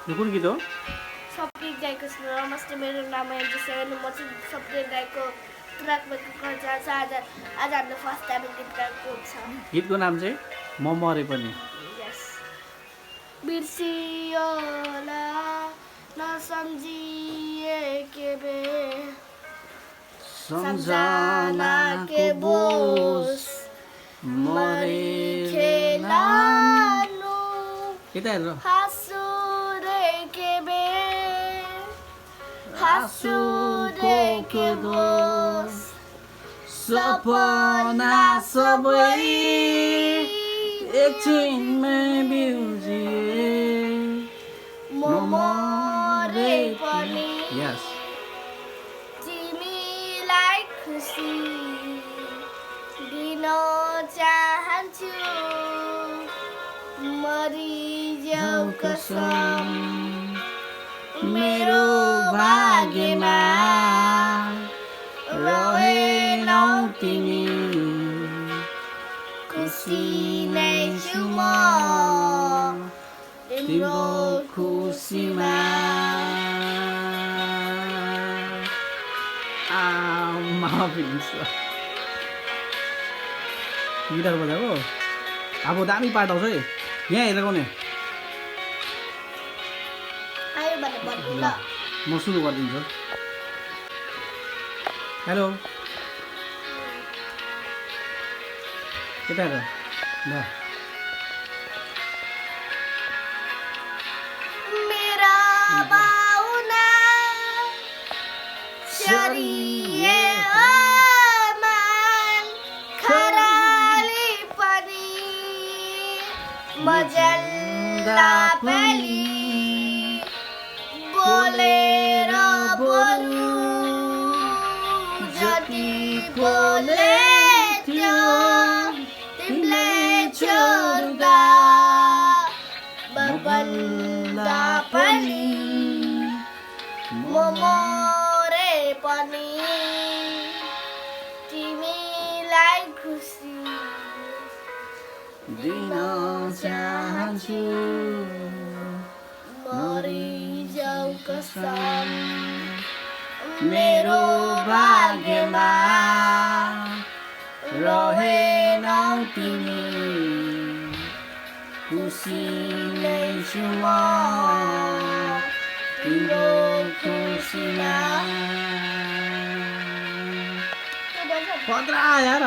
यो कुन गीत हो? सप्रित राईको नमस्ते, मेरो नाम एन्जिसेन, म चाहिँ सप्रित राईको तुराकको कल्चर छ। आज हाम्रो फर्स्ट टाइम गीत गाएको छ। गीतको नाम चाहिँ म मरे पनि। यस। बिर्सियोला नसम्झिए के बे सम्झना के बोस मरि खेलानु यता हेर हाँसुरे के बे हाँसुरे के बोस सपना सबै एकछिनमै बिउजिए म मरे पनि यस तिमीलाई खुसी दिन चाहन्छु मरिजाऊ कसम मेरो भाग्यमा रहेनौ तिमी खुसी नै छु म तिम्रो खुसीमा गिटार बजाएको अब दामी पार्ट आउँछ है यहाँ हेरेको नि आयो भने भन्नु ल म सुरु गरिदिन्छु हेलो केटा हेर ल मेरा बाउना चरिए आमान खराली पनि मजल्ला पनि बोलेर बोलु जति बोले त्यो तिमीले छोड्दा बबन्दा पनि म मरे पनि तिमीलाई खुसी दिन चाहन्छु मरिजाऊ कसम मेरो भाग्यमा रहेनौ तिमी खुसी नै छु म तिम्रो खुसीमा खतरा यार